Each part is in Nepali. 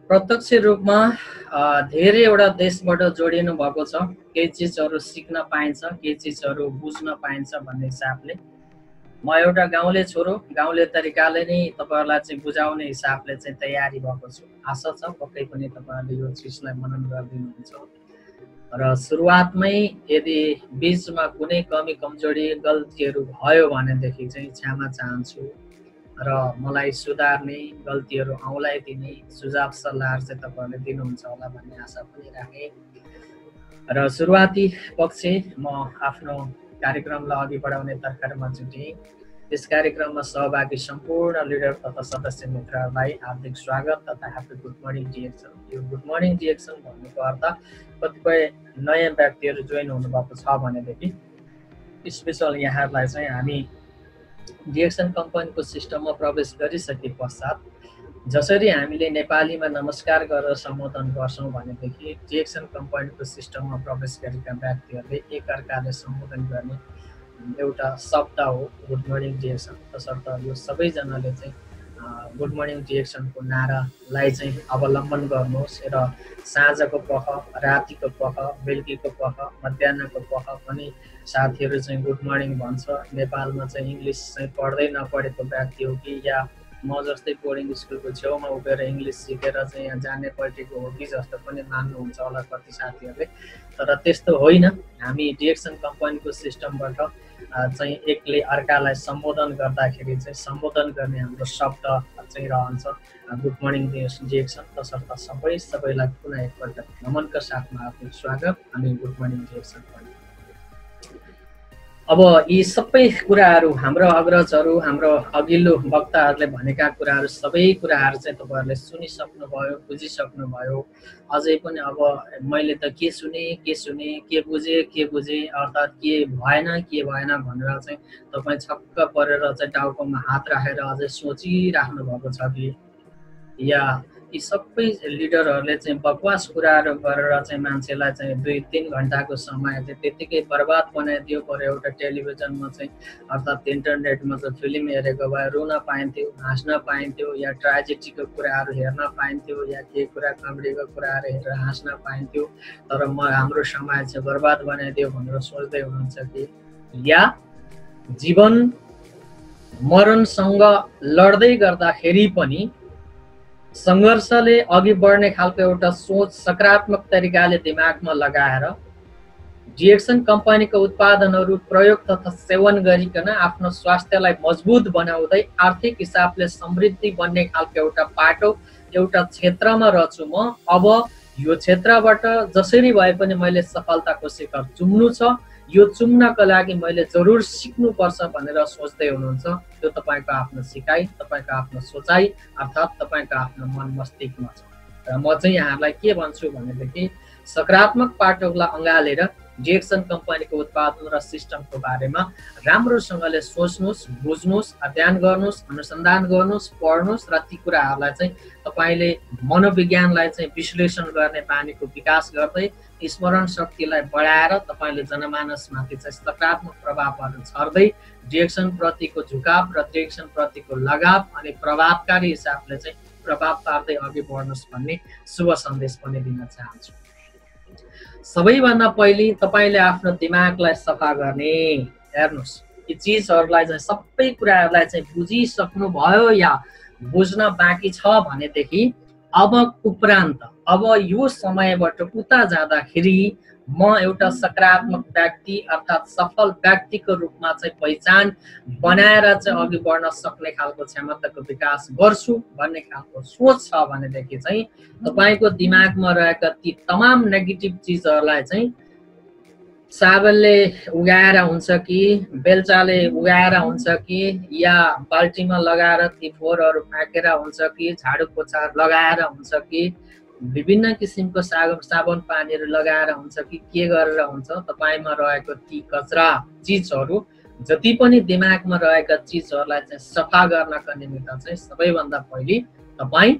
प्रत्यक्ष रूपमा धेरैवटा देशबाट जोडिनु भएको छ। केही चिजहरू सिक्न पाइन्छ, केही चिजहरू बुझ्न पाइन्छ भन्ने हिसाबले म एउटा गाउँले छोरो, गाउँले तरिकाले नै तपाईहरुलाई चाहिँ बुझाउने हिसाबले चाहिँ तयारी भएको छु। आशा छ पक्कै पनि तपाईहरुले यो चिजलाई मनन गरिदिनुहुन्छ। र सुरुवातमै यदि बीचमा कुनै कमी कमजोरी गल्तीहरू भयो भनेदेखि चाहिँ क्षमा चाहन्छु र मलाई सुधार्ने, गल्तीहरू औँलाई दिने सुझाव सल्लाहहरू चाहिँ तपाईहरुले दिनुहुन्छ होला भन्ने आशा पनि राखेँ। र सुरुवाती पक्ष म आफ्नो कार्यक्रमलाई अघि बढाउने तर्खरमा जुटेँ। यस कार्यक्रममा सहभागी सम्पूर्ण लिडर तथा सदस्य मित्रहरूलाई हार्दिक स्वागत तथा ह्यापी गुड मर्निङ डिएक्सन। यो गुड मर्निङ डिएक्सन भन्नुको अर्थ कतिपय नयाँ व्यक्तिहरू जोइन हुनुभएको छ भनेदेखि स्पेशल यहाँहरूलाई चाहिँ हामी डिएक्सन कम्पनीको सिस्टममा प्रवेश गरिसके पश्चात जसरी हामीले नेपालीमा नमस्कार गरेर सम्बोधन गर्छौँ भनेदेखि डिएक्सन कम्पनीको सिस्टममा प्रवेश गरेका व्यक्तिहरूले एकअर्काले सम्बोधन गर्ने एउटा शब्द हो गुड मर्निङ डिएक्सन। तसर्थ यो सबैजनाले चाहिँ गुड मर्निङ डिएक्सनको नारालाई चाहिँ अवलम्बन गर्नुहोस् र साँझको पख, रातिको पख, बेलुकीको पख, मध्याहको पख पनि साथीहरू चाहिँ गुड मर्निङ भन्छ। नेपालमा चाहिँ इङ्ग्लिस चाहिँ पढ्दै नपढेको व्यक्ति हो कि या म जस्तै बोर्डिङ स्कुलको छेउमा उभिएर इङ्ग्लिस सिकेर चाहिँ यहाँ जाने पल्टेको हो कि जस्तो पनि मान्नुहुन्छ होला कति साथीहरूले। तर त्यस्तो होइन, हामी डिएक्सन कम्पनीको सिस्टमबाट चाहिँ एकले अर्कालाई सम्बोधन गर्दाखेरि चाहिँ सम्बोधन गर्ने हाम्रो शब्द चाहिँ रहन्छ गुड मर्निङ डिएक्सन। तसर्थ सबैलाई पुनः एकपल्ट नमनका साथमा आफ्नो स्वागत। हामी गुड मर्निङ डिएक्सन पनि अब यी सबै कुराहरू हाम्रो अग्रजहरू, हाम्रो अघिल्लो वक्ताहरूले भनेका कुराहरू सबै कुराहरू चाहिँ तपाईहरुले सुनिसक्नुभयो, बुझिसक्नुभयो। अझै पनि अब मैले त के सुने, के बुझे अर्थात् के भएन भनेर चाहिँ तपाईँ छक्क परेर चाहिँ टाउकोमा हात राखेर अझै सोचिराख्नु भएको छ कि या यी सबै लिडरहरूले चाहिँ बकवास कुराहरू गरेर चाहिँ मान्छेलाई चाहिँ 2-3 घण्टाको समय चाहिँ त्यतिकै बर्बाद बनाइदियो। पर एउटा टेलिभिजनमा चाहिँ अर्थात् इन्टरनेटमा चाहिँ फिल्म हेरेको भए रुन पाइन्थ्यो, हाँस्न पाइन्थ्यो या ट्राजेडीको कुराहरू हेर्न पाइन्थ्यो या के कुरा कमेडीको कुराहरू हेरेर हाँस्न पाइन्थ्यो। तर हाम्रो समाज चाहिँ बर्बाद बनाइदियो भनेर सोच्दै हुनुहुन्छ कि या जीवन मरणसँग लड्दै गर्दाखेरि पनि सङ्घर्षले अघि बढ्ने खालको एउटा सोच सकारात्मक तरिकाले दिमागमा लगाएर डिएक्सन कम्पनीको उत्पादनहरू प्रयोग तथा सेवन गरिकन आफ्नो स्वास्थ्यलाई मजबुत बनाउँदै आर्थिक हिसाबले समृद्धि बन्ने खालको एउटा पाटो एउटा क्षेत्रमा रहेछु म। अब यो क्षेत्रबाट जसरी भए पनि मैले सफलताको शिखर चुम्नु छ। यो चुम्नको लागि मैले जरुर सिक्नुपर्छ भनेर सोच्दै हुनुहुन्छ। त्यो तपाईको आफ्नो सिकाइ, तपाईको आफ्नो सोचाइ अर्थात् तपाईको आफ्नो मन मस्तिष्कमा छ। र म चाहिँ यहाँलाई के भन्छु भनेदेखि सकारात्मक पाटोलाई अँगालेर डिएक्सन कम्पनीको उत्पादन र सिस्टमको बारेमा राम्रोसँगले सोच्नुहोस्, बुझ्नुहोस्, अध्ययन गर्नुहोस्, अनुसन्धान गर्नुहोस्, पढ्नुहोस् र ती कुराहरूलाई चाहिँ तपाईले मनोविज्ञानलाई चाहिँ विश्लेषण गर्ने बानीको विकास गर्दै स्मरण शक्तिलाई बढाएर तपाईले जनमानसमाथि चाहिँ सकारात्मक प्रभावहरू छर्दै डिएक्सन प्रतिको झुकाव र डिएक्सन प्रतिको लगाव अनि प्रभावकारी हिसाबले चाहिँ प्रभाव पार्दै अघि बढ्नुहोस् भन्ने शुभ सन्देश पनि दिन चाहन्छु। सबैभन्दा पहिले तपाईले आफ्नो दिमागलाई सफा गर्ने। हेर्नुहोस्, यी चिजहरूलाई चाहिँ सबै कुराहरूलाई चाहिँ बुझिसक्नु भयो या बुझ्न बाँकी छ भनेदेखि अब उपरान्त अब यो समयबाट उता जाँदाखेरि म एउटा सकारात्मक व्यक्ति अर्थात् सफल व्यक्तिको रूपमा चाहिँ पहिचान बनाएर चाहिँ अघि बढ्न सक्ने खालको क्षमताको विकास गर्छु भन्ने खालको सोच छ भनेदेखि चाहिँ तपाईको दिमागमा रहेका ती तमाम नेगेटिभ चिजहरूलाई चाहिँ साबलले उगाएर हुन्छ कि बेलचाले उगाएर हुन्छ कि या बाल्टीमा लगाएर ती फोहोरहरू फ्याँकेर हुन्छ कि झाडु पोछा लगाएर हुन्छ कि विभिन्न किसिमको साबुन पानीहरू लगाएर हुन्छ कि के गरेर हुन्छ तपाईमा रहेको ती कचरा चिजहरू जति पनि दिमागमा रहेका चिजहरूलाई चाहिँ सफा गर्नका निमित्त चाहिँ सबैभन्दा पहिले तपाई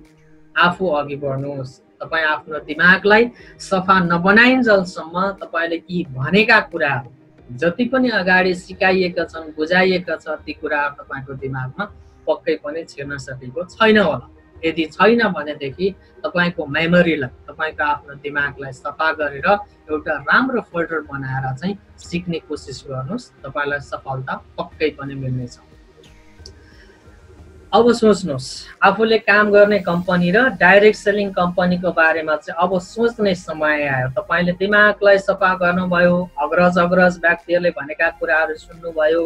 आफू अघि बढ्नुहोस्। तपाई आफ्नो दिमागलाई सफा नबनाइन्जेलसम्म तपाईले यी भनेका कुराहरू जति पनि अगाडि सिकाइएका छन्, बुझाइएका छ ती कुराहरू तपाईको दिमागमा पक्कै पनि छिर्न सकेको छैन होला। यदि छैन भनेदेखि तपाईको मेमोरीलाई, तपाईको आफ्नो दिमागलाई सफा गरेर एउटा राम्रो फोल्डर बनाएर चाहिँ सिक्ने कोसिस गर्नुहोस्, तपाईलाई सफलता पक्कै पनि मिल्नेछ। अब सोच्नुहोस्, आफूले काम गर्ने कम्पनी र डाइरेक्ट सेलिङ कम्पनीको बारेमा चाहिँ अब सोच्ने समय आयो। तपाईले दिमागलाई सफा गर्नुभयो, अग्रज व्यक्तिहरूले भनेका कुराहरू सुन्नुभयो,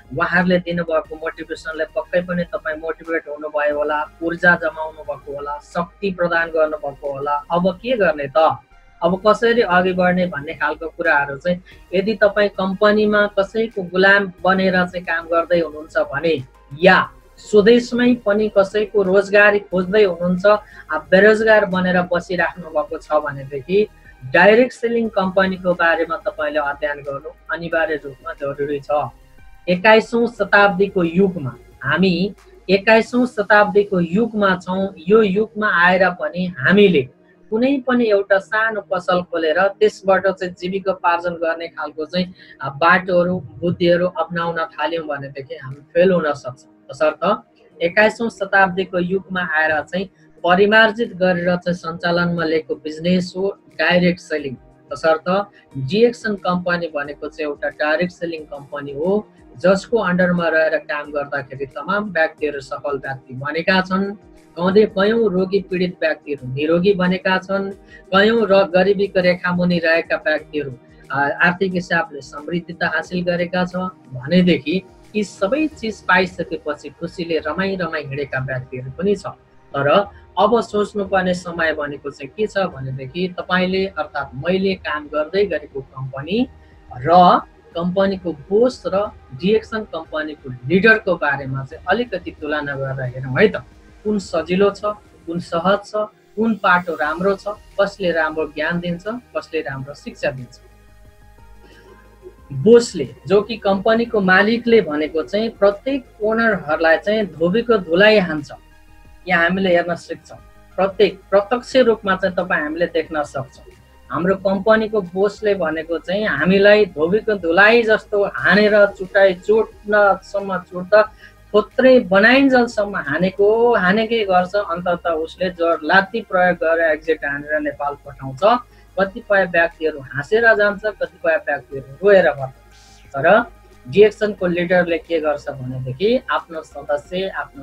उहाँहरूले दिनुभएको मोटिभेसनले पक्कै पनि तपाईँ मोटिभेट हुनुभयो होला, ऊर्जा जमाउनु भएको होला, शक्ति प्रदान गर्नुभएको होला। अब के गर्ने त, अब कसरी अघि बढ्ने भन्ने खालको कुराहरू चाहिँ यदि तपाईँ कम्पनीमा कसैको गुलाम बनेर चाहिँ काम गर्दै हुनुहुन्छ भने, या स्वदेशमै पनि कसैको रोजगारी खोज्दै हुनुहुन्छ, बेरोजगार बनेर बसिराख्नु भएको छ भनेदेखि डाइरेक्ट सेलिङ कम्पनीको बारेमा तपाईँले अध्ययन गर्नु अनिवार्य रूपमा जरुरी छ। 21औं शताब्दीको युगमा हामी 21औं शताब्दीको युगमा छौँ। यो युगमा आएर पनि हामीले कुनै पनि एउटा सानो पसल खोलेर त्यसबाट चाहिँ जीविकोपार्जन गर्ने खालको चाहिँ बाटोहरू बुद्धिहरू अपनाउन थाल्यौँ भनेदेखि हामी फेल हुन सक्छौँ। तसर्थ 21औं शताब्दीको युगमा आएर चाहिँ परिमार्जित गरेर चाहिँ सञ्चालनमा लिएको बिजनेस हो डाइरेक्ट सेलिङ। तसर्थ जिएक्सन कम्पनी भनेको चाहिँ एउटा डाइरेक्ट सेलिङ कम्पनी हो, जसको अन्डरमा रहेर काम गर्दाखेरि तमाम व्यक्तिहरू सफल व्यक्ति बनेका छन्। कयौं रोगी पीडित व्यक्तिहरू निरोगी बनेका छन्। कयौं गरिबीको रेखामुनि रहेका व्यक्तिहरू आर्थिक हिसाबले समृद्धता हासिल गरेका छ भनेदेखि यी सबै चिज पाइसकेपछि खुसीले रमाई हिँडेका व्यक्तिहरू पनि छ। तर अब सोच्नुपर्ने समय भनेको चाहिँ के छ भनेदेखि तपाईले अर्थात् मैले काम गर्दै गरेको कम्पनी र कम्पनीको बोस र डिएक्सन कम्पनीको लिडरको बारेमा चाहिँ अलिकति तुलना गरेर हेरौँ है त। कुन सजिलो छ, कुन सहज छ, कुन पाटो राम्रो छ, कसले राम्रो ज्ञान दिन्छ, कसले राम्रो शिक्षा दिन्छ। बोसले, जो कि कम्पनीको मालिकले भनेको चाहिँ प्रत्येक ओनरहरूलाई चाहिँ धोबीको धुलाई हान्छ। यहाँ हामीले हेर्न सक्छौँ, प्रत्यक्ष रूपमा चाहिँ तपाईँ हामीले देख्न सक्छौँ। हाम्रो कम्पनीको बोसले भनेको चाहिँ हामीलाई धोबीको धुलाई जस्तो हानेर चुट्नसम्म चुट्दा थोत्रै बनाइन्जेलसम्म हानेकै गर्छ। अन्ततः उसले जोर लात्ती प्रयोग गरेर एक्जिट हानेर नेपाल पठाउँछ। कतिपय व्यक्तिहरू हाँसेर जान्छ, कतिपय व्यक्तिहरू रोएर गर्छ। तर डिएक्सनको लिडरले के गर्छ भनेदेखि आफ्नो सदस्य, आफ्नो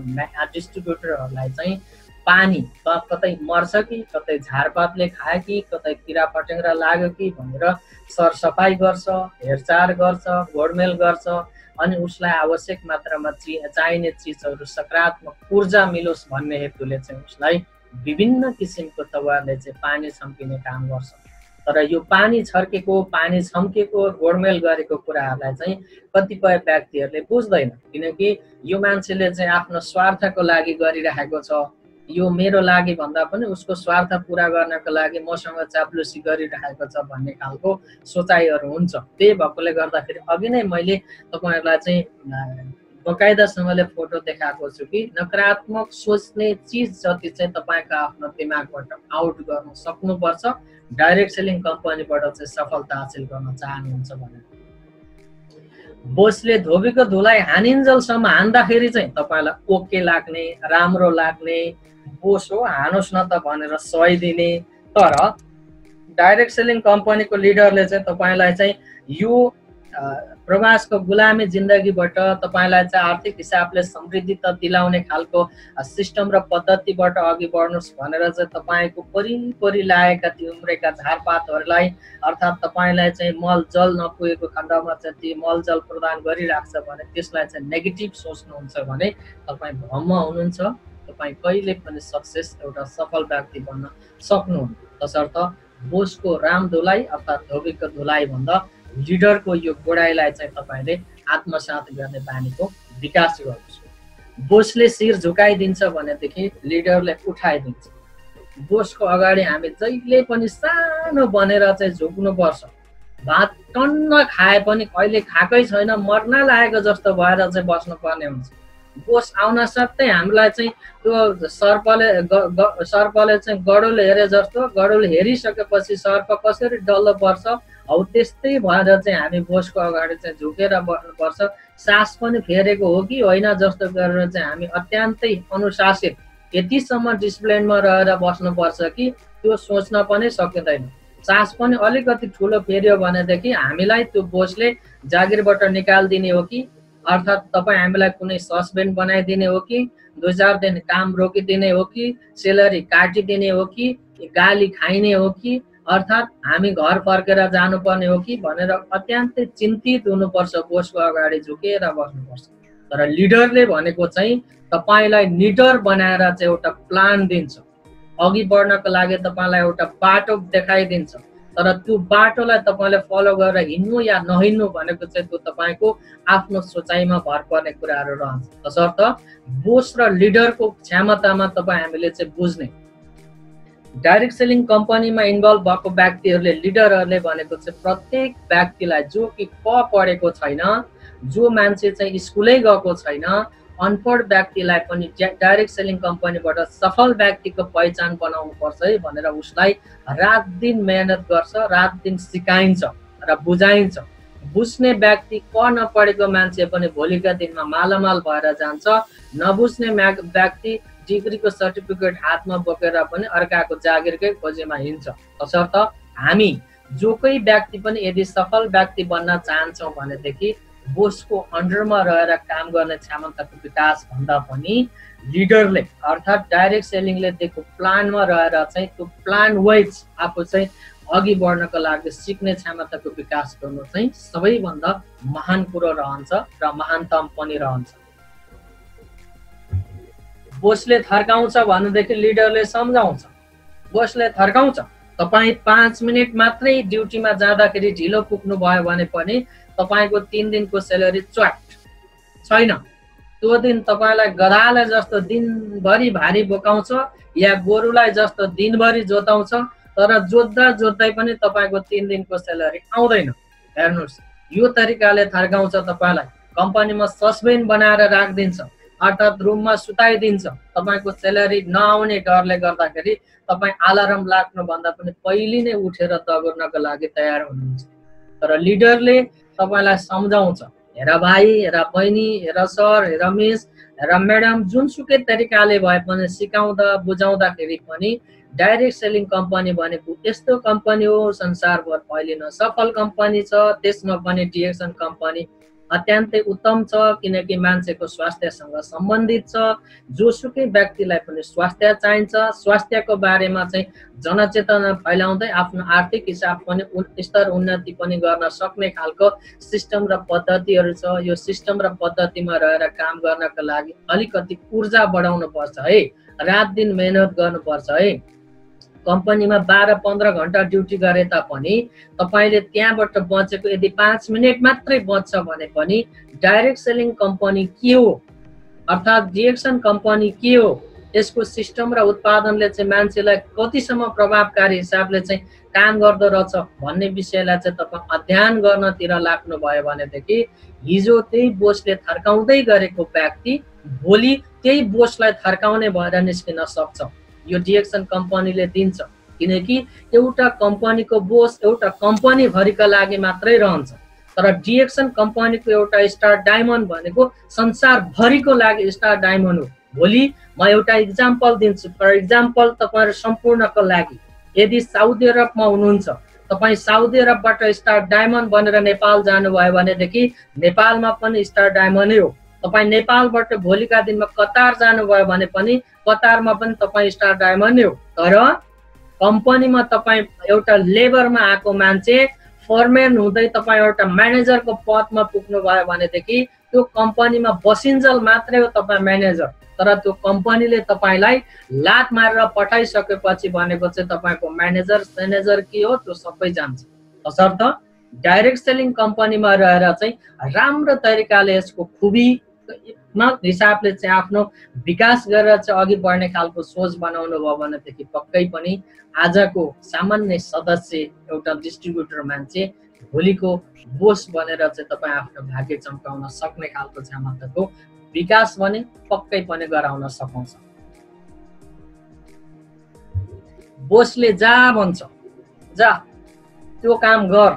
डिस्ट्रिब्युटरहरूलाई चाहिँ पानी कतै मर्छ कि, कतै झारपातले खायो कि, कतै किरा फटेङ्ग्रा लाग्यो कि भनेर सरसफाइ गर्छ, हेरचाह गर्छ, गोडमेल गर्छ। अनि उसलाई आवश्यक मात्रामा चाहिने चिजहरू सकारात्मक ऊर्जा मिलोस् भन्ने हेतुले चाहिँ उसलाई विभिन्न किसिमको तवरले चाहिँ पानी छम्किने काम गर्छ। तर यो पानी छर्केको, पानी छम्केको, गोडमेल गरेको कुराहरूलाई चाहिँ कतिपय व्यक्तिहरूले बुझ्दैन, किनकि यो मान्छेले चाहिँ आफ्नो स्वार्थको लागि गरिरहेको छ। यो मेरो लागि भन्दा पनि उसको स्वार्थ पूरा गर्नको लागि मसँग चाप्लुसी गरिरहेको छ भन्ने खालको सोचाइहरू हुन्छ। त्यही भएकोले गर्दाखेरि अघि नै मैले तपाईहरुलाई चाहिँ बकाइदासँगले फोटो देखाएको छु कि नकारात्मक सोच्ने चिज जति चाहिँ तपाईको आफ्नो दिमागबाट आउट गर्न सक्नुपर्छ डाइरेक्ट सेलिङ कम्पनीबाट चाहिँ सफलता हासिल गर्न चाहनुहुन्छ भने। बोसले धोबीको धुलाई हानिन्जेलसम्म हान्दाखेरि चाहिँ तपाईलाई ओके लाग्ने, राम्रो लाग्ने, बोस हो हानुस् न त भनेर सही दिने। तर डाइरेक्ट सेलिङ कम्पनीको लिडरले चाहिँ तपाईलाई चाहिँ यो प्रवासको गुलामी जिन्दगीबाट तपाईलाई चाहिँ आर्थिक हिसाबले समृद्धि त दिलाउने खालको सिस्टम र पद्धतिबाट अघि बढ्नुस् भनेर चाहिँ तपाईको परिपरि लागेका ती उम्रेका झारपातहरूलाई अर्थात् तपाईलाई चाहिँ मलजल नपुगेको खण्डमा चाहिँ ती मलजल प्रदान गरिराख्छ भने त्यसलाई चाहिँ नेगेटिभ सोच्नुहुन्छ भने तपाईँ भ्रम हुनुहुन्छ। तपाईँ कहिले पनि सक्सेस एउटा सफल व्यक्ति बन्न सक्नुहुन्न। तसर्थ बोसको राम धुलाई अर्थात् धोबीको धुलाई भन्दा लिडरको यो गोडाइलाई चाहिँ तपाईले आत्मसात गर्ने बानीको विकास गर्नुहोस्। बोसले शिर झुकाइदिन्छ भनेदेखि लिडरले उठाइदिन्छ। बोसको अगाडि हामी जहिले पनि सानो बनेर चाहिँ झुक्नुपर्छ। भात टन्न खाए पनि कहिले खाएकै छैन मर्न लागेको जस्तो भएर चाहिँ बस्नुपर्ने हुन्छ। बोस आउन साथै हामीलाई चाहिँ त्यो सर्पले चाहिँ गडुल हेरे जस्तो गडुल हेरिसकेपछि सर्प कसरी डल्लो पर्छ हौ त्यस्तै भएर चाहिँ हामी बोसको अगाडि चाहिँ झुकेर बस्नुपर्छ। सास पनि फेरेको हो कि होइन जस्तो गरेर चाहिँ हामी अत्यन्तै अनुशासित यतिसम्म डिसिप्लिनमा रहेर बस्नुपर्छ कि त्यो सोच्न पनि सकिँदैन। चास पनि अलिकति ठुलो फेरियो भनेदेखि हामीलाई त्यो बोसले जागिरबाट निकालिदिने हो कि, अर्थात् तपाईँ हामीलाई कुनै सस्पेन्ड बनाइदिने हो कि, 2-4 दिन काम रोकिदिने हो कि, सेलरी काटिदिने हो कि, गाली खाइने हो कि, अर्थात् हामी घर फर्केर जानुपर्ने हो कि भनेर अत्यन्तै चिन्तित हुनुपर्छ। बोसको अगाडि झुकेर बस्नुपर्छ। तर लिडरले भनेको चाहिँ तपाईलाई निडर बनाएर चाहिँ एउटा प्लान दिन्छ, अघि बढ्नको लागि तपाईलाई एउटा बाटो देखाइदिन्छ। तर त्यो बाटोलाई तपाईले फलो गरेर हिँड्नु या नहिँड्नु भनेको चाहिँ त्यो तपाईको आफ्नो सोचाइमा भर पर्ने कुराहरू रहन्छ। तसर्थ बोस र लिडरको क्षमतामा तपाईँ हामीले चाहिँ बुझ्ने। डाइरेक्ट सेलिङ कम्पनीमा इन्भल्भ भएको व्यक्तिहरूले, लिडरहरूले भनेको चाहिँ प्रत्येक व्यक्तिलाई, जो कि पढेको छैन, जो मान्छे चाहिँ स्कुलै गएको छैन, अनपढ व्यक्तिलाई पनि डाइरेक्ट सेलिङ कम्पनीबाट सफल व्यक्तिको पहिचान बनाउनु पर्छ है भनेर उसलाई रात दिन मेहनत गर्छ, रात दिन सिकाइन्छ र बुझाइन्छ। बुझ्ने व्यक्ति, नपढेको मान्छे पनि भोलिका दिनमा मालामाल भएर जान्छ। नबुझ्ने व्यक्ति डिग्रीको सर्टिफिकेट हातमा बोकेर पनि अर्काको जागिरकै खोजीमा हिँड्छ। तसर्थ हामी जो कोही व्यक्ति पनि यदि सफल व्यक्ति बन्न चाहन्छौँ भनेदेखि बोसको अन्डरमा रहेर काम गर्ने क्षमताको विकास भन्दा पनि लिडरले अर्थात् डाइरेक्ट सेलिङले दिएको प्लानमा रहेर चाहिँ त्यो प्लान वाइज आफू चाहिँ अघि बढ्नको लागि सिक्ने क्षमताको विकास गर्नु चाहिँ सबैभन्दा महान कुरो रहन्छ र महानतम पनि रहन्छ। बोसले थर्काउँछ भनेदेखि लिडरले सम्झाउँछ। बोसले थर्काउँछ, तपाईँ 5 मिनट मात्रै ड्युटीमा जाँदाखेरि ढिलो पुग्नु भयो भने पनि तपाईको 3 दिनको सेलेरी च्वाट छैन। त्यो दिन तपाईलाई गधालाई जस्तो दिनभरि भारी बोकाउँछ या गोरुलाई जस्तो दिनभरि जोताउँछ, तर जोत्दा जोत्दै पनि तपाईको 3 दिनको सेलेरी आउँदैन। हेर्नुहोस्, यो तरिकाले थर्काउँछ तपाईलाई। कम्पनीमा सस्पेन्ड बनाएर राखिदिन्छ, अर्थात् रुममा सुताइदिन्छ। तपाईको सेलेरी नआउने डरले गर्दाखेरि तपाईँ अलार्म लाग्नुभन्दा पनि पहिले नै उठेर दगुर्नको लागि तयार हुनुहुन्छ। तर लिडरले तपाईलाई सम्झाउँछ, हेर भाइ, हेर बहिनी, हेर सर, हेर मिस, हेर म्याडम, जुनसुकै तरिकाले भए पनि सिकाउँदा बुझाउँदाखेरि पनि डाइरेक्ट सेलिङ कम्पनी भनेको यस्तो कम्पनी हो, संसारभर फैलिन सफल कम्पनी छ। त्यसमा पनि डिएक्सन कम्पनी अत्यन्तै उत्तम छ, किनकि मान्छेको स्वास्थ्यसँग सम्बन्धित छ। जोसुकै व्यक्तिलाई पनि स्वास्थ्य चाहिन्छ। स्वास्थ्यको बारेमा चाहिँ जनचेतना फैलाउँदै आफ्नो आर्थिक हिसाब पनि स्तर उन्नति पनि गर्न सक्ने खालको सिस्टम र पद्धतिहरू छ। यो सिस्टम र पद्धतिमा रहेर काम गर्नको लागि अलिकति ऊर्जा बढाउनु पर्छ है, रात दिन मेहनत गर्नुपर्छ है। कम्पनीमा 12-15 घण्टा ड्युटी गरे तापनि तपाईले त्यहाँबाट बचेको यदि 5 मिनट मात्रै बच्छ भने पनि डाइरेक्ट सेलिङ कम्पनी के हो, अर्थात् डिएक्सन कम्पनी के हो, यसको सिस्टम र उत्पादनले चाहिँ मान्छेलाई कतिसम्म प्रभावकारी हिसाबले चाहिँ काम गर्दो रहेछ भन्ने विषयलाई चाहिँ तपाईँ अध्ययन गर्नतिर लाग्नु भयो भनेदेखि हिजो त्यही बोसले थर्काउँदै गरेको व्यक्ति भोलि त्यही बोसलाई थर्काउने भएर निस्किन सक्छ। यो डिएक्सन कम्पनीले दिन्छ, किनकि एउटा कम्पनीको बोस एउटा कम्पनी भरिका लागि मात्रै रहन्छ। तर डिएक्सन कम्पनीको एउटा स्टार डायमन्ड भनेको संसारभरिको लागि स्टार डायमन्ड हो। भोलि म एउटा इक्जाम्पल दिन्छु। फर इक्जाम्पल तपाईहरु सम्पूर्णको लागि, यदि साउदी अरबमा हुनुहुन्छ, तपाईँ साउदी अरबबाट स्टार डायमन्ड बनेर नेपाल जानुभयो भनेदेखि नेपालमा पनि स्टार डायमन्डै हो। तपाईँ नेपालबाट भोलिका दिनमा कतार जानुभयो भने पनि कतारमा पनि तपाईँ स्टार डायमन्ड हो। तर कम्पनीमा तपाईँ एउटा लेबरमा आएको मान्छे फरम्यान हुँदै तपाईँ एउटा म्यानेजरको पदमा पुग्नु भयो भनेदेखि त्यो कम्पनीमा बसिन्जल मात्रै हो तपाईँ म्यानेजर। तर त्यो कम्पनीले तपाईलाई लात मारेर पठाइसकेपछि भनेको चाहिँ तपाईँको म्यानेजर के हो त्यो सबै जान्छ। तसर्थ डाइरेक्ट सेलिङ कम्पनीमा रहेर चाहिँ राम्रो तरिकाले यसको खुबी हिसाबले चाहिँ आफ्नो विकास गरेर चाहिँ अघि बढ्ने खालको सोच बनाउनु भयो भनेदेखि पक्कै पनि आजको सामान्य सदस्य एउटा डिस्ट्रिब्युटर मान्छे भोलिको बोस बनेर चाहिँ तपाईँ आफ्नो भाग्य चम्काउन सक्ने खालको क्षमताको विकास भने पक्कै पनि गराउन सकिन्छ। बोसले जा भन्छ जा त्यो काम गर,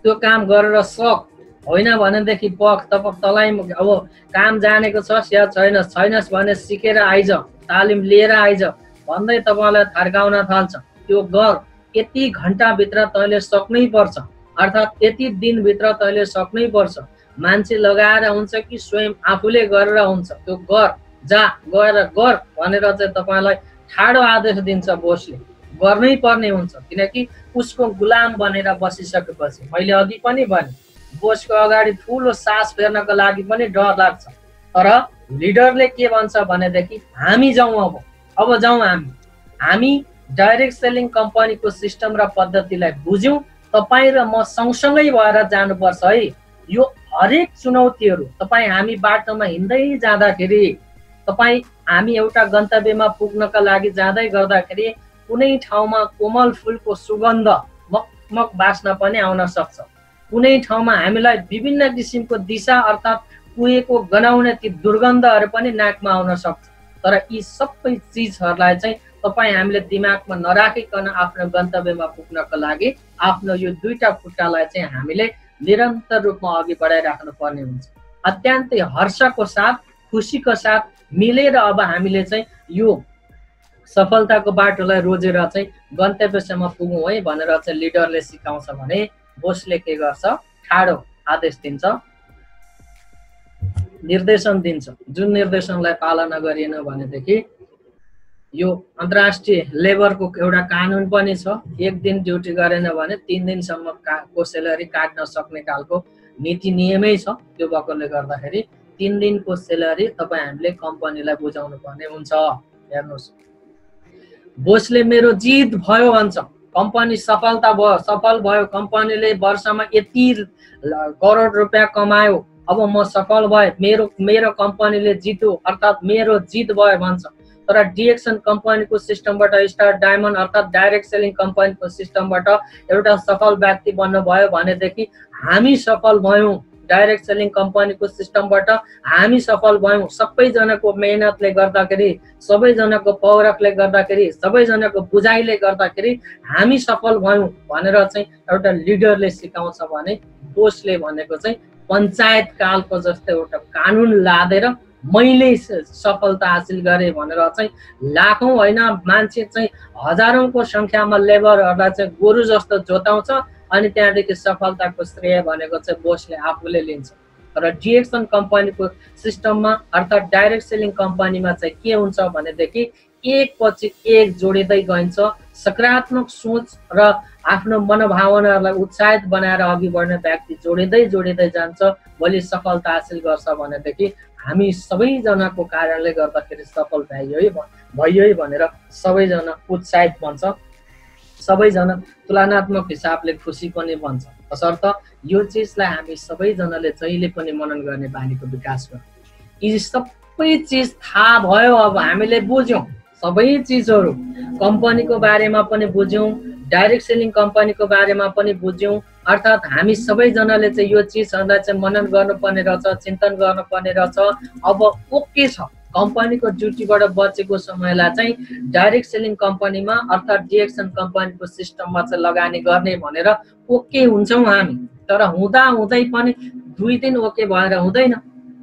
त्यो काम गरेर सक, होइन भनेदेखि पख तलाई अब काम जानेको छस् या छैनस् भने सिकेर आइज, तालिम लिएर आइज भन्दै तपाईँलाई थर्काउन थाल्छ। त्यो गर, यति घन्टाभित्र तैँले सक्नै पर्छ, अर्थात् यति दिनभित्र तैँले सक्नै पर्छ। मान्छे लगाएर हुन्छ कि स्वयं आफूले गरेर हुन्छ, त्यो गर, जा गएर गर भनेर चाहिँ तपाईँलाई ठाडो आदेश दिन्छ बोसले। गर्नै पर्ने हुन्छ, किनकि उसको गुलाम बनेर बसिसकेपछि। मैले अघि पनि भने बोसको अगाडि ठुलो सास फेर्नको लागि पनि डर लाग्छ, तर लिडरले के भन्छ भनेदेखि हामी जाउँ, अब जाउँ हामी डाइरेक्ट सेलिङ कम्पनीको सिस्टम र पद्धतिलाई बुझ्यौँ। तपाईँ र म सँगसँगै भएर जानुपर्छ है। यो हरेक चुनौतीहरू तपाईँ हामी बाटोमा हिँड्दै जाँदाखेरि, तपाईँ हामी एउटा गन्तव्यमा पुग्नका लागि जाँदै गर्दाखेरि कुनै ठाउँमा कोमल फुलको सुगन्ध मकमक बास्न पनि आउन सक्छ। कुनै ठाउँमा हामीलाई विभिन्न किसिमको दिशा अर्थात् कुहेको गनाउने ती दुर्गन्धहरू पनि नाकमा आउन सक्छ। तर यी सबै चिजहरूलाई चाहिँ तपाईँ हामीले दिमागमा नराखिकन आफ्नो गन्तव्यमा पुग्नको लागि आफ्नो यो दुईटा खुट्टालाई चाहिँ हामीले निरन्तर रूपमा अघि बढाइराख्नु पर्ने हुन्छ। अत्यन्तै हर्षको साथ, खुसीको साथ मिलेर अब हामीले चाहिँ यो सफलताको बाटोलाई रोजेर चाहिँ गन्तव्यसम्म पुगौँ है भनेर चाहिँ लिडरले सिकाउँछ भने बोसले के गर्छ? ठाडो आदेश दिन्छ, निर्देशन दिन्छ। जुन निर्देशनलाई पालना गरिएन भनेदेखि यो अन्तर्राष्ट्रिय लेबरको एउटा कानुन पनि छ, एक दिन ड्युटी गरेन भने 3 दिनसम्म को सेलरी काट्न सक्ने खालको नीति नियमै छ। त्यो भएकोले गर्दाखेरि 3 दिनको सेलरी तपाईँ हामीले कम्पनीलाई बुझाउनु पर्ने हुन्छ। हेर्नुहोस्, बोसले मेरो जित भयो भन्छ, कम्पनी सफल भयो, कम्पनीले वर्षमा यति करोड रुपियाँ कमायो, अब म सफल भए, मेरो कम्पनीले जित्यो अर्थात् मेरो जित भयो भन्छ। तर डिएक्सन कम्पनीको सिस्टमबाट, स्टार डायमन्ड अर्थात् डाइरेक्ट सेलिङ कम्पनीको सिस्टमबाट एउटा सफल व्यक्ति बन्नुभयो भनेदेखि हामी सफल भयौँ। डाइरेक्ट सेलिङ कम्पनीको सिस्टमबाट हामी सफल भयौँ। सबैजनाको मेहनतले गर्दाखेरि, सबैजनाको पौरखले गर्दाखेरि, सबैजनाको बुझाइले गर्दाखेरि हामी सफल भयौँ भनेर चाहिँ एउटा लिडरले सिकाउँछ भने बोसले भनेको चाहिँ पञ्चायत कालको जस्तै एउटा कानुन लादेर मैले सफलता हासिल गरेँ भनेर चाहिँ लाखौँ होइन, मान्छे चाहिँ हजारौँको सङ्ख्यामा लेबरहरूलाई चाहिँ गोरु जस्तो जोताउँछ अनि त्यहाँदेखि सफलताको श्रेय भनेको चाहिँ बोसले आफूले लिन्छ। तर डिएक्सन कम्पनीको सिस्टममा अर्थात् डाइरेक्ट सेलिङ कम्पनीमा चाहिँ के हुन्छ भनेदेखि एकपछि एक जोडिँदै गइन्छ। सकारात्मक सोच र आफ्नो मनोभावनाहरूलाई उत्साहित बनाएर अघि बढ्ने व्यक्ति जोडिँदै जान्छ। भोलि सफलता हासिल गर्छ भनेदेखि हामी सबैजनाको कारणले गर्दाखेरि सफल भयो है भनेर सबैजना उत्साहित बन्छ, सबैजना तुलनात्मक हिसाबले खुसी पनि बन्छ। तसर्थ यो चिजलाई हामी सबैजनाले जहिले पनि मनन गर्ने बानीको विकास गर्छौँ। यी सबै चिज थाहा भयो, अब हामीले बुझ्यौँ सबै चिजहरू, कम्पनीको बारेमा पनि बुझ्यौँ, डाइरेक्ट सेलिङ कम्पनीको बारेमा पनि बुझ्यौँ। अर्थात् हामी सबैजनाले चाहिँ यो चिजहरूलाई चाहिँ मनन गर्नुपर्ने रहेछ, चिन्तन गर्नुपर्ने रहेछ। अब ओके छ, कम्पनीको ड्युटीबाट बचेको समयलाई चाहिँ डाइरेक्ट सेलिङ कम्पनीमा अर्थात् डिएक्सन कम्पनीको सिस्टममा चाहिँ लगानी गर्ने भनेर ओके हुन्छौँ हामी। तर हुँदै पनि 2 दिन ओके भएर हुँदैन,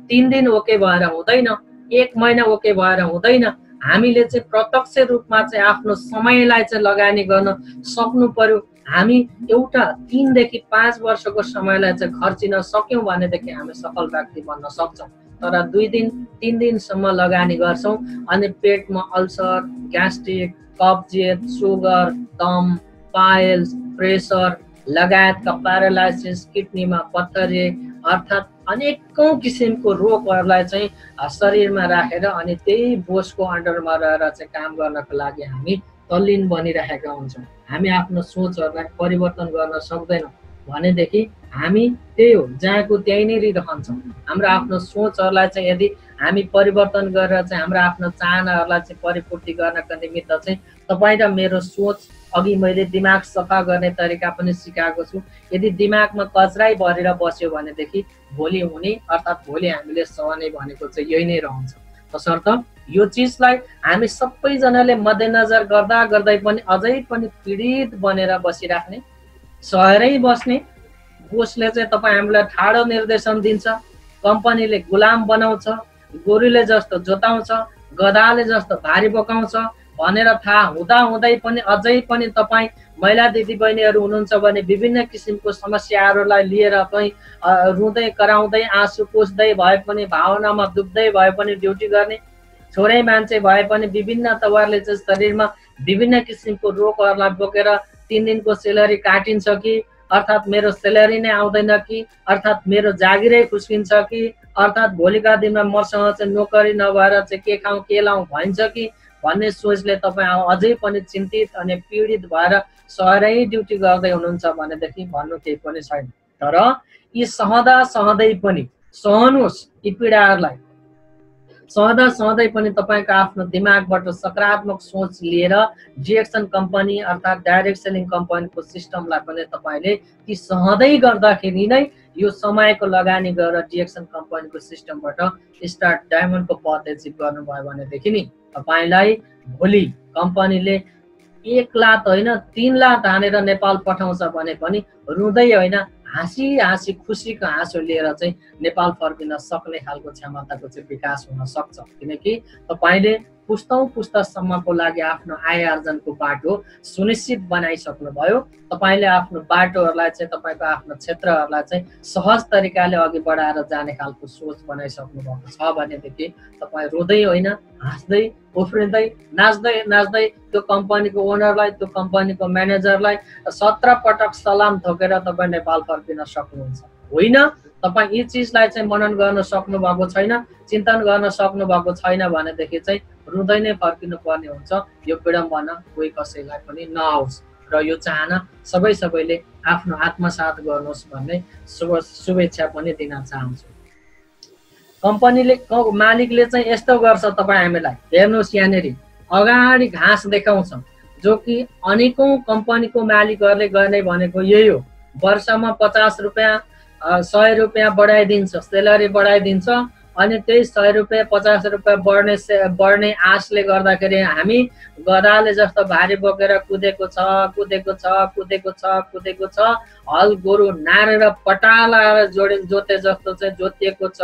3 दिन ओके भएर हुँदैन, 1 महिना ओके भएर हुँदैन। हामीले चाहिँ प्रत्यक्ष रूपमा चाहिँ आफ्नो समयलाई चाहिँ लगानी गर्न सक्नु पर्यो। हामी एउटा 3 देखि 5 वर्षको समयलाई चाहिँ खर्चिन सक्यौँ भनेदेखि हामी सफल व्यक्ति बन्न सक्छौँ। तर 2 दिन 3 दिनसम्म लगानी गर्छौँ अनि पेटमा अल्सर, ग्यास्ट्रिक, कब्जियत, सुगर, दम, पाइल्स, प्रेसर लगायतका प्यारालाइसिस, किडनीमा पत्थरी अर्थात् अनेकौं किसिमको रोगहरूलाई चाहिँ शरीरमा राखेर अनि त्यही बोसको अन्डरमा रहेर चाहिँ काम गर्नको लागि हामी तल्लीन बनिरहेका हुन्छौँ। हामी आफ्नो सोचहरूलाई परिवर्तन गर्न सक्दैनौँ भनेदेखि हामी त्यही हो, जहाँको त्यही नै रहन्छौँ। हाम्रो आफ्नो सोचहरूलाई चाहिँ यदि हामी परिवर्तन गरेर चाहिँ हाम्रो आफ्नो चाहनाहरूलाई चाहिँ परिपूर्ति गर्नका निमित्त चाहिँ तपाईँ र मेरो सोच, अघि मैले दिमाग सफा गर्ने तरिका पनि सिकाएको छु। यदि दिमागमा कचरै भरेर बस्यो भनेदेखि भोलि हुने अर्थात् भोलि हामीले सहने भनेको चाहिँ यही नै रहन्छ। तसर्थ यो चिजलाई हामी सबैजनाले मध्यनजर गर्दै पनि अझै पनि पीडित बनेर बसिराख्ने, सहेरै बस्ने। बोसले चाहिँ तपाईँ हामीलाई ठाडो निर्देशन दिन्छ, कम्पनीले गुलाम बनाउँछ, गोरुले जस्तो जोताउँछ, गधाले जस्तो भारी बोकाउँछ भनेर थाहा हुँदाहुँदै पनि अझै पनि तपाईँ महिला दिदीबहिनीहरू हुनुहुन्छ भने विभिन्न किसिमको समस्याहरूलाई लिएर चाहिँ रुँदै कराउँदै आँसु पुस्दै भए पनि भावनामा डुब्दै भए पनि ड्युटी गर्ने छोरै मान्छे भए पनि विभिन्न तपाईँहरूले चाहिँ शरीरमा विभिन्न किसिमको रोगहरूलाई बोकेर 3 दिनको सेलरी काटिन्छ कि अर्थात् मेरो सेलरी नै आउँदैन कि अर्थात् मेरो जागिरै खुस्किन्छ कि अर्थात् भोलिका दिनमा मसँग चाहिँ नोकरी नभएर चाहिँ के खाउँ के लाउँ भइन्छ कि भन्ने सोचले तपाईँ अझै पनि चिन्तित अनि पीडित भएर सहरै ड्युटी गर्दै हुनुहुन्छ भनेदेखि भन्नु केही पनि छैन। तर यी सहँदै पनि सहनुहोस्, यी पीडाहरूलाई सहँदै पनि तपाईँको आफ्नो दिमागबाट सकारात्मक सोच लिएर जिएक्सन कम्पनी अर्थात् डाइरेक्ट सेलिङ कम्पनीको सिस्टमलाई पनि तपाईँले ती सहँदै गर्दाखेरि नै यो समयको लगानी गरेर जिएक्सन कम्पनीको सिस्टमबाट स्टार्ट डायमन्डको पद एचिभ गर्नुभयो भनेदेखि नि तपाईँलाई भोलि कम्पनीले 1 लाख होइन 3 लाख हानेर नेपाल पठाउँछ भने पनि रुँदै होइन हाँसी हाँसी खुसीको हाँसो लिएर चाहिँ नेपाल फर्किन सक्ने खालको क्षमताको चाहिँ विकास हुन सक्छ। किनकि तपाईँले पुस्तौँ पुस्तासम्मको लागि आफ्नो आय आर्जनको बाटो सुनिश्चित बनाइसक्नुभयो। तपाईँले आफ्नो बाटोहरूलाई चाहिँ तपाईँको आफ्नो क्षेत्रहरूलाई चाहिँ सहज तरिकाले अघि बढाएर जाने खालको सोच बनाइसक्नु भएको छ भनेदेखि तपाईँ रोँदै होइन हाँस्दै उफ्रिँदै नाच्दै त्यो कम्पनीको ओनरलाई त्यो कम्पनीको म्यानेजरलाई 17 पटक सलाम ठोकेर तपाईँ नेपाल फर्किन सक्नुहुन्छ। होइन तपाईँ यी चिजलाई चाहिँ मनन गर्न सक्नु भएको छैन, चिन्तन गर्न सक्नु भएको छैन भनेदेखि चाहिँ रुँदै नै फर्किनु पर्ने हुन्छ। यो विडम्बना कोही कसैलाई पनि नआओस् र यो चाहना सबैले आफ्नो आत्मसात गर्नुहोस् भन्ने शुभेच्छा पनि दिन चाहन्छु। कम्पनीले मालिकले चाहिँ यस्तो गर्छ तपाईँ हामीलाई हेर्नुहोस् यहाँनिर अगाडि घाँस देखाउँछ जो कि अनेकौं कम्पनीको मालिकहरूले गर्ने भनेको यही हो। वर्षमा 50 रुपैयाँ 100 रुपैयाँ बढाइदिन्छ, सेलरी बढाइदिन्छ अनि त्यही 100 रुपैयाँ 50 रुपैयाँ बढ्ने आशले गर्दाखेरि हामी गधाले जस्तो भारी बोकेर कुदेको छ हल गोरु नारेर पटालाएर जोते जस्तो चाहिँ जोतिएको छ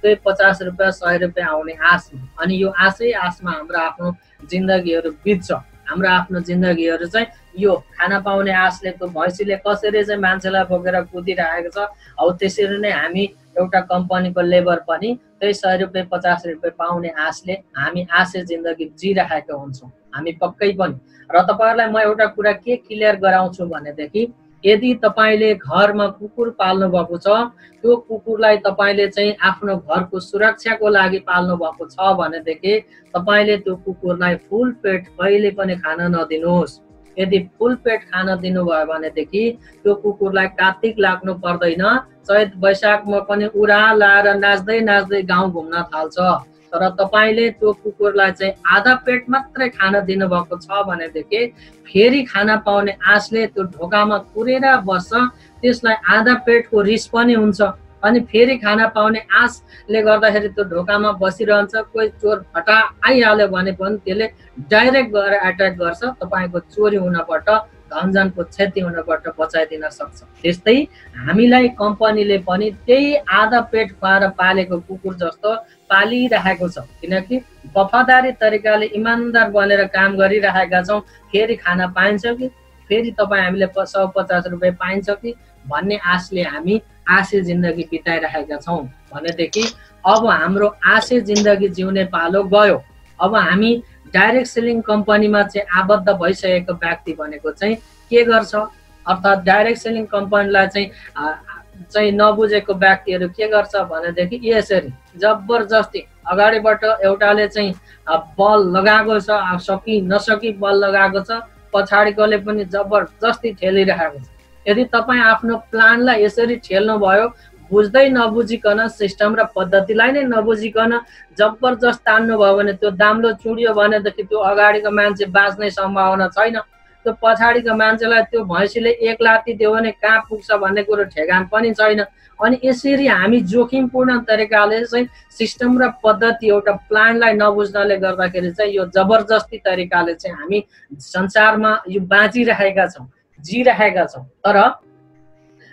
त्यही 50 रुपैयाँ 100 रुपैयाँ आउने आश। अनि यो आशमा हाम्रो आफ्नो जिन्दगीहरू बित्छ। हाम्रो आफ्नो जिन्दगीहरू चाहिँ यो खाना पाउने आशले त्यो भैँसीले कसरी चाहिँ मान्छेलाई बोकेर कुदिरहेको छ हौ त्यसरी नै हामी एउटा कम्पनीको लेबर पनि त्यही 100 रुपैयाँ 50 रुपैयाँ पाउने आशले हामी आशे जिन्दगी जिरहेका हुन्छौँ हामी पक्कै पनि। र तपाईहरुलाई म एउटा कुरा के क्लियर गराउँछु भनेदेखि यदि तपाईले घरमा कुकुर पाल्नु भएको छ त्यो कुकुरलाई तपाईले चाहिँ आफ्नो घरको सुरक्षाको लागि पाल्नु भएको छ भनेदेखि तपाईले त्यो कुकुरलाई फुल पेट कहिले पनि खान नदिनुहोस्। यदि फुल पेट खान दिनुभयो भनेदेखि त्यो कुकुरलाई कार्तिक लाग्नु पर्दैन, चैत वैशाखमा पनि उडा लाएर नाच्दै गाउँ घुम्न थाल्छ। तर तपाईले त्यो कुकुरलाई चाहिँ आधा पेट मात्रै खान दिनुभएको छ भनेदेखि फेरि खाना पाउने आशले त्यो ढोकामा कुरेर बस्छ, त्यसलाई आधा पेटको रिस पनि हुन्छ अनि फेरि खाना पाउने आशले गर्दाखेरि त्यो ढोकामा बसिरहन्छ। कोही चोर फटा आइहाल्यो भने पनि त्यसले डाइरेक्ट गएर एट्याक गर्छ, तपाईको चोरी हुनबाट धनजनको क्षति हुनबाट बचाइदिन सक्छ। त्यस्तै हामीलाई कम्पनीले पनि त्यही आधा पेट खुवाएर पालेको कुकुर जस्तो पालिरहेको छ, किनकि वफादारी तरिकाले इमानदार बनेर काम गरिरहेका छौँ। फेरि खाना पाइन्छ कि फेरि तपाईँ हामीले 150 रुपैयाँ पाइन्छ कि भन्ने आशले हामी आशे जिन्दगी बिताइरहेका छौँ भनेदेखि अब हाम्रो आशे जिन्दगी जिउने पालो गयो। अब हामी डाइरेक्ट सेलिङ कम्पनीमा चाहिँ आबद्ध भइसकेको व्यक्ति भनेको चाहिँ के गर्छ, अर्थात् डाइरेक्ट सेलिङ कम्पनीलाई चाहिँ नबुझेको व्यक्तिहरू के गर्छ भनेदेखि यसरी जबरजस्ती अगाडिबाट एउटाले चाहिँ बल लगाएको छ, सकि नसकी बल लगाएको छ, पछाडिकोले पनि जबरजस्ती ठेलिरहेको छ। यदि तपाईँ आफ्नो प्लानलाई यसरी ठेल्नु भयो बुझ्दै नबुझिकन सिस्टम र पद्धतिलाई नै नबुझिकन जबरजस्त तान्नु भयो भने त्यो दाम्लो चुडियो भनेदेखि त्यो अगाडिको मान्छे बाँच्ने सम्भावना छैन। त्यो पछाडिको मान्छेलाई त्यो भैँसीले 1 लात्ती दियो भने कहाँ पुग्छ भन्ने कुरो ठेगान पनि छैन। अनि यसरी हामी जोखिमपूर्ण तरिकाले चाहिँ सिस्टम र पद्धति एउटा प्लानलाई नबुझ्नाले गर्दाखेरि चाहिँ यो जबरजस्ती तरिकाले चाहिँ हामी संसारमा यो बाँचिरहेका छौँ, जिरहेका छौँ। तर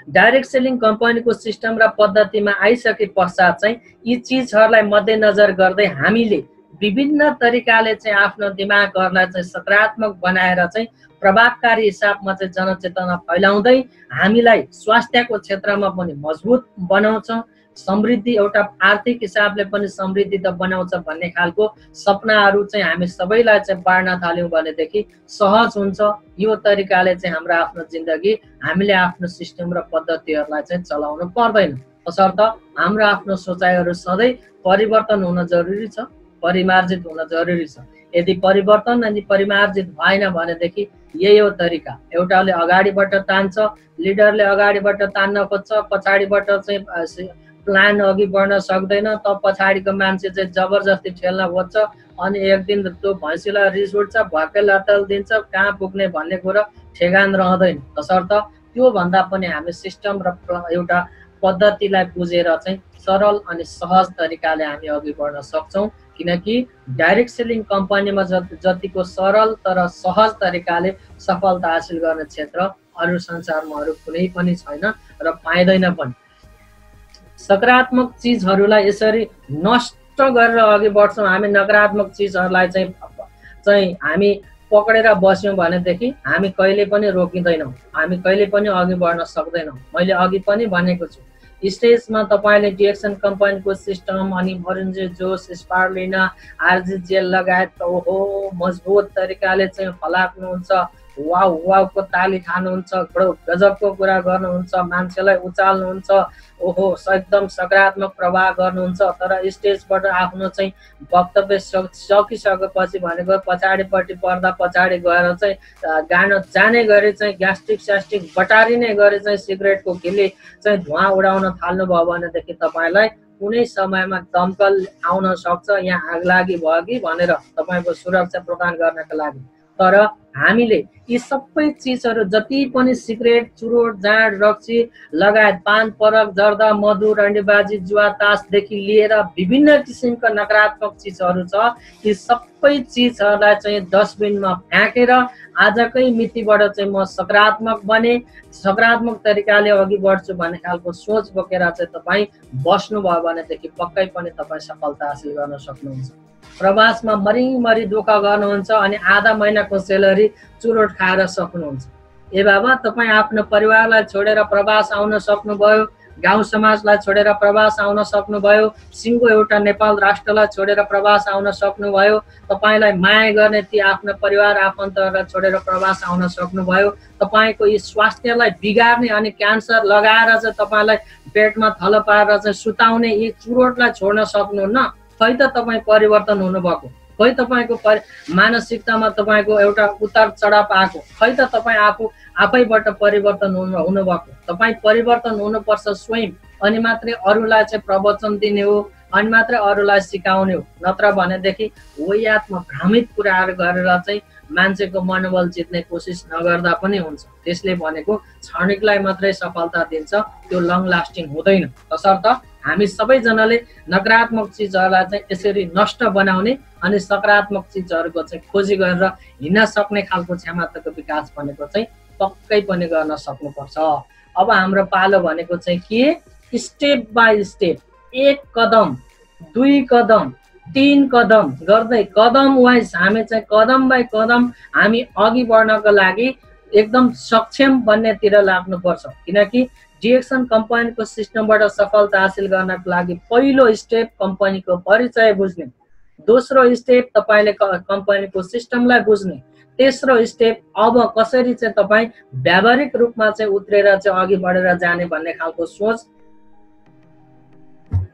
डाइरेक्ट सेलिङ कम्पनीको सिस्टम र पद्धतिमा आइसके पश्चात चाहिँ यी चिजहरूलाई मध्यनजर गर्दै हामीले विभिन्न तरिकाले चाहिँ आफ्नो दिमागहरूलाई चाहिँ सकारात्मक बनाएर चाहिँ प्रभावकारी हिसाबमा चाहिँ जनचेतना फैलाउँदै हामीलाई स्वास्थ्यको क्षेत्रमा पनि मजबुत बनाउँछ, समृद्धि एउटा आर्थिक हिसाबले पनि समृद्धि त बनाउँछ भन्ने खालको सपनाहरू चाहिँ हामी सबैलाई चाहिँ बाँड्न थाल्यौँ भनेदेखि सहज हुन्छ। यो तरिकाले चाहिँ हाम्रो आफ्नो जिन्दगी हामीले आफ्नो सिस्टम र पद्धतिहरूलाई चाहिँ चलाउनु पर्दैन, तसर्थ हाम्रो आफ्नो सोचाइहरू सधैँ परिवर्तन हुन जरुरी छ, परिमार्जित हुन जरुरी छ। यदि परिवर्तन अनि परिमार्जित भएन भनेदेखि यही हो तरिका। एउटाले अगाडिबाट तान्छ, लिडरले अगाडिबाट तान्न खोज्छ, पछाडिबाट चाहिँ प्लान अघि बढ्न सक्दैन, त पछाडिको मान्छे चाहिँ जबरजस्ती ठेल्न खोज्छ, अनि एक दिन त्यो भैँसीलाई रिस उठ्छ, भक्कै लतल दिन्छ, कहाँ पुग्ने भन्ने कुरा ठेगान रहँदैन। तसर्थ त्योभन्दा पनि हामी सिस्टम र एउटा पद्धतिलाई बुझेर चाहिँ सरल अनि सहज तरिकाले हामी अघि बढ्न सक्छौँ, किनकि डाइरेक्ट सेलिङ कम्पनीमा जतिको सरल तर सहज तरिकाले सफलता हासिल गर्ने क्षेत्र अरू संसारमा अरू कुनै पनि छैन र पाइँदैन पनि। सकारात्मक चिजहरूलाई यसरी नष्ट गरेर अघि बढ्छौँ हामी, नकारात्मक चिजहरूलाई चाहिँ हामी पक्रेर बस्यौँ भनेदेखि हामी कहिले पनि रोकिँदैनौँ, हामी कहिले पनि अघि बढ्न सक्दैनौँ। मैले अघि पनि भनेको छु, स्टेजमा तपाईँले डिएक्सन कम्पनीको सिस्टम अनि मरुन्जे जोस, स्पारुलिना, आरजिजेल लगायत ओहो मजबुत तरिकाले चाहिँ फलाक्नुहुन्छ, वाउ वाउको ताली खानुहुन्छ, गजबको कुरा गर्नुहुन्छ, मान्छेलाई उचाल्नुहुन्छ, ओहो एकदम सकारात्मक प्रभाव गर्नुहुन्छ। तर स्टेजबाट आफ्नो चाहिँ वक्तव्य सकिसकेपछि भनेको पछाडिपट्टि पर्दा पछाडि गएर चाहिँ गान जाने गरी चाहिँ ग्यास्ट्रिक स्यास्ट्रिक बटारिने गरी चाहिँ सिगरेटको खिली चाहिँ धुवा उडाउन थाल्नुभयो भनेदेखि तपाईँलाई कुनै समयमा दमकल आउन सक्छ, यहाँ आगलागी भयो कि भनेर तपाईँको सुरक्षा प्रदान गर्नका लागि। तर हामीले यी सबै चिजहरू जति पनि सिगरेट, चुरोट, जाँड, रक्सी लगायत पान परक, जर्दा, मधु, रन्डीबाजी, जुवा तासदेखि लिएर विभिन्न किसिमका नकारात्मक चिजहरू छ, यी सबै चिजहरूलाई चाहिँ डस्टबिनमा फ्याँकेर आजकै मितिबाट चाहिँ म सकारात्मक बने, सकारात्मक तरिकाले अघि बढ्छु भन्ने खालको सोच बोकेर चाहिँ तपाईँ बस्नुभयो भनेदेखि पक्कै पनि तपाईँ सफलता हासिल गर्न सक्नुहुन्छ। प्रवासमा मरिमरि दुःख गर्नुहुन्छ अनि आधा महिनाको सेलरी चुरोट खाएर सक्नुहुन्छ। ए बाबा, तपाईँ आफ्नो परिवारलाई छोडेर प्रवास आउन सक्नुभयो, गाउँ समाजलाई छोडेर प्रवास आउन सक्नुभयो, सिङ्गो एउटा नेपाल राष्ट्रलाई छोडेर प्रवास आउन सक्नुभयो, तपाईँलाई माया गर्ने ती आफ्नो परिवार आफन्तहरूलाई छोडेर प्रवास आउन सक्नुभयो, तपाईँको यी स्वास्थ्यलाई बिगार्ने अनि क्यान्सर लगाएर चाहिँ तपाईँलाई पेटमा थलो पारेर चाहिँ सुताउने यी चुरोटलाई छोड्न सक्नुहुन्न। खै त तपाईँ परिवर्तन हुनुभएको, खै तपाईँको मानसिकतामा तपाईँको एउटा उतार चढाव आएको, खै त तपाईँ आफैबाट परिवर्तन हुनुभएको। तपाईँ परिवर्तन हुनुपर्छ स्वयं, अनि मात्रै अरूलाई चाहिँ प्रवचन दिने हो, अनि मात्रै अरूलाई सिकाउने हो, नत्र भनेदेखि वाहियातमा भ्रमित कुराहरू गरेर चाहिँ मान्छेको मनोबल जित्ने कोसिस नगर्दा पनि हुन्छ। त्यसले भनेको क्षणिकलाई मात्रै सफलता दिन्छ, त्यो लङ लास्टिङ हुँदैन। तसर्थ हामी सबैजनाले नकारात्मक चिजहरूलाई चाहिँ यसरी नष्ट बनाउने अनि सकारात्मक चिजहरूको चाहिँ खोजी गरेर हिँड्न सक्ने खालको क्षमताको विकास भनेको चाहिँ पक्कै पनि गर्न सक्नुपर्छ। अब हाम्रो पालो भनेको चाहिँ के, स्टेप बाई स्टेप, एक कदम, दुई कदम, तीन कदम गर्दै कदम वाइज हामी चाहिँ कदम बाई कदम हामी अघि बढ्नको लागि एकदम सक्षम बन्नेतिर लाग्नुपर्छ। किनकि डिएक्सन कम्पनीको सिस्टमबाट सफलता हासिल गर्नको लागि पहिलो स्टेप कम्पनीको परिचय बुझ्ने, दोस्रो स्टेप तपाईँले कम्पनीको सिस्टमलाई बुझ्ने, तेस्रो स्टेप अब कसरी चाहिँ तपाईँ व्यावहारिक रूपमा चाहिँ उत्रेर चाहिँ अघि बढेर जाने भन्ने खालको सोच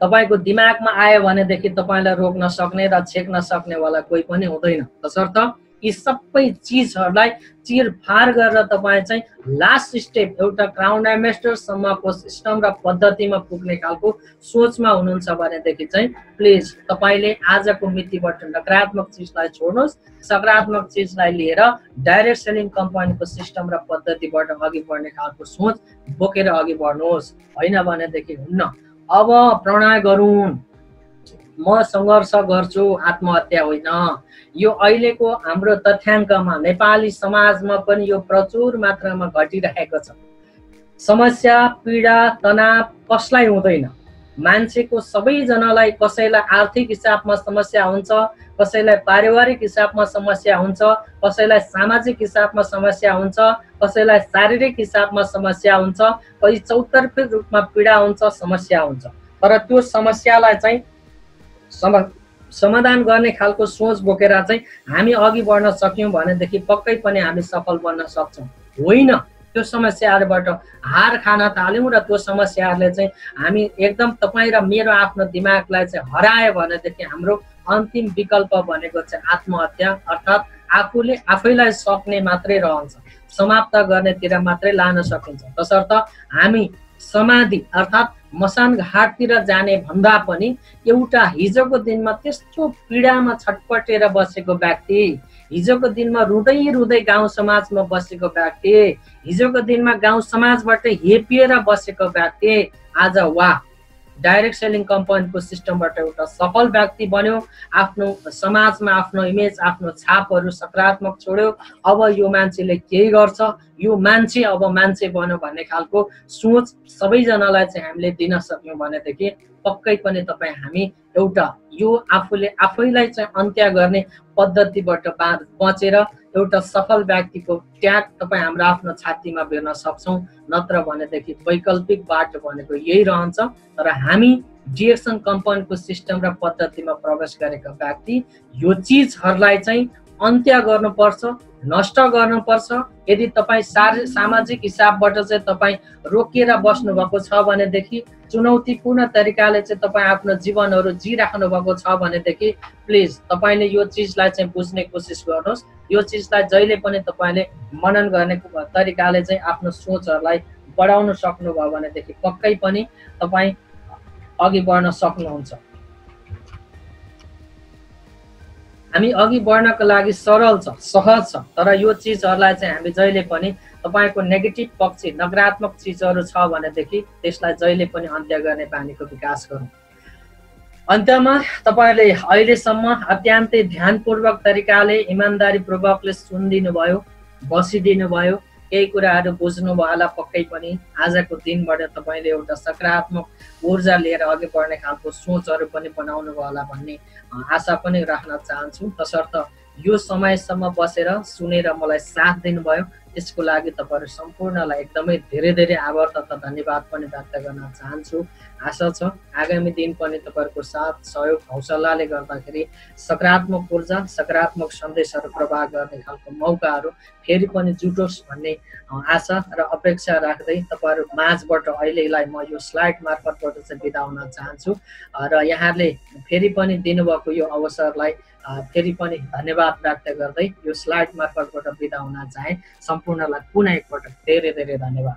तपाईको दिमागमा आयो भनेदेखि तपाईलाई रोक्न सक्ने र छेक्न सक्नेवाला कोही पनि हुँदैन। तसर्थ यी सबै चिजहरूलाई चिरफार गरेर तपाईँ चाहिँ लास्ट स्टेप एउटा क्राउन डायमेस्टर सम्मको सिस्टम र पद्धतिमा पुग्ने खालको सोचमा हुनुहुन्छ भनेदेखि चाहिँ प्लिज तपाईले आजको मितिबाट नकारात्मक चिजलाई छोड्नुहोस्, सकारात्मक चिजलाई लिएर डाइरेक्ट सेलिङ कम्पनीको सिस्टम र पद्धतिबाट अघि बढ्ने खालको सोच बोकेर अघि बढ्नुहोस्। होइन भनेदेखि हुन्न। अब प्रणय गरौँ, म सङ्घर्ष गर्छु, आत्महत्या होइन। यो अहिलेको हाम्रो तथ्याङ्कमा नेपाली समाजमा पनि यो प्रचुर मात्रामा घटिरहेको छ। समस्या, पीडा, तनाव कसलाई हुँदैन? मान्छेको सबैजनालाई कसैलाई आर्थिक हिसाबमा समस्या हुन्छ, कसैलाई पारिवारिक हिसाबमा समस्या हुन्छ, कसैलाई सामाजिक हिसाबमा समस्या हुन्छ, कसैलाई शारीरिक हिसाबमा समस्या हुन्छ, कहीँ चौतर्फी रूपमा पीडा हुन्छ, समस्या हुन्छ। तर त्यो समस्यालाई चाहिँ समाधान गर्ने खालको सोच बोकेर चाहिँ हामी अघि बढ्न सक्यौँ भनेदेखि पक्कै पनि हामी सफल बन्न सक्छौँ। होइन, त्यो समस्याहरूबाट हार खान थाल्यौँ र त्यो समस्याहरूले चाहिँ हामी एकदम तपाईँ र मेरो आफ्नो दिमागलाई चाहिँ हरायो भनेदेखि हाम्रो अन्तिम विकल्प भनेको चाहिँ आत्महत्या, अर्थात् आफूले आफैलाई सक्ने मात्रै रहन्छ, समाप्त गर्नेतिर मात्रै लान सकिन्छ। तसर्थ हामी समाधि अर्थात् मसान घाटतिर जाने भन्दा पनि एउटा हिजोको दिनमा त्यस्तो पीडामा छटपटेर बसेको व्यक्ति, हिजोको दिनमा रुँदै रुँदै गाउँ समाजमा बसेको व्यक्ति, हिजोको दिनमा गाउँ समाजबाट हेपिएर बसेको व्यक्ति आज वाह डाइरेक्ट सेलिङ कम्पनीको सिस्टमबाट एउटा सफल व्यक्ति बन्यो, आफ्नो समाजमा आफ्नो इमेज, आफ्नो छापहरू सकारात्मक छोड्यो। अब यो मान्छेले केही गर्छ, यो मान्छे अब मान्छे बन्यो भन्ने खालको सोच सबैजनालाई चाहिँ हामीले दिन सक्यौँ भनेदेखि पक्कै पनि तपाईँ हामी एउटा यो आफूले आफैलाई चाहिँ अन्त्य गर्ने पद्धतिबाट बचेर एउटा सफल व्यक्तिको ट्याग तपाईँ हाम्रो आफ्नो छातीमा बेर्न सक्छौँ। नत्र भनेदेखि वैकल्पिक बाटो भनेको यही रहन्छ। तर हामी डिएक्सन कम्पनीको सिस्टम र पद्धतिमा प्रवेश गरेका व्यक्ति यो चिजहरूलाई चाहिँ अन्त्य गर्नुपर्छ, नष्ट गर्नुपर्छ। यदि तपाईँ सामाजिक हिसाबबाट चाहिँ तपाईँ रोकिएर बस्नुभएको छ भनेदेखि, चुनौतीपूर्ण तरिकाले चाहिँ तपाईँ आफ्नो जीवनहरू जिराख्नु भएको छ भनेदेखि प्लिज तपाईँले यो चिजलाई चाहिँ बुझ्ने कोसिस गर्नुहोस्। यो चिजलाई जहिले पनि तपाईँले मनन गर्ने तरिकाले चाहिँ आफ्नो सोचहरूलाई बढाउन सक्नुभयो भनेदेखि पक्कै पनि तपाईँ अघि बढ्न सक्नुहुन्छ। हामी अघि बढ्नको लागि सरल छ, सहज छ, तर यो चिजहरूलाई चाहिँ हामी जहिले पनि तपाईको नेगेटिभ पक्ष, नकारात्मक चिजहरू छ भनेदेखि त्यसलाई जहिले पनि अन्त्य गर्ने बानीको विकास गरौँ। अन्त्यमा तपाईले अहिलेसम्म अत्यन्तै ध्यानपूर्वक तरिकाले इमानदारीपूर्वकले सुनिदिनु भयो, बसिदिनु भयो, केही कुराहरू बुझ्नुभयो होला। पक्कै पनि आजको दिनबाट तपाईले एउटा सकारात्मक ऊर्जा लिएर अघि बढ्ने खालको सोचहरू पनि बनाउनु भयो होला भन्ने आशा पनि राख्न चाहन्छु। तसर्थ यो समयसम्म बसेर सुनेर मलाई साथ दिनुभयो त्यसको लागि तपाईहरु सम्पूर्णलाई एकदमै धेरै धेरै आभार तथा धन्यवाद पनि व्यक्त गर्न चाहन्छु। आशा छ आगामी दिन पनि तपाईहरुको साथ सहयोग हौसलाले गर्दाखेरि सकारात्मक ऊर्जा, सकारात्मक सन्देशहरू प्रवाह गर्ने खालको मौकाहरू फेरि पनि जुटोस् भन्ने आशा र अपेक्षा राख्दै तपाईहरु माझबाट अहिलेलाई म यो स्लाइड मार्फतबाट चाहिँ बिदा हुन चाहन्छु र यहाँले फेरि पनि दिनुभएको यो अवसरलाई फेरि पनि धन्यवाद व्यक्त गर्दै यो स्लाइड मार्फतबाट बिदा हुन चाहे। सम्पूर्णलाई पुनः एकपटक धेरै धेरै धन्यवाद।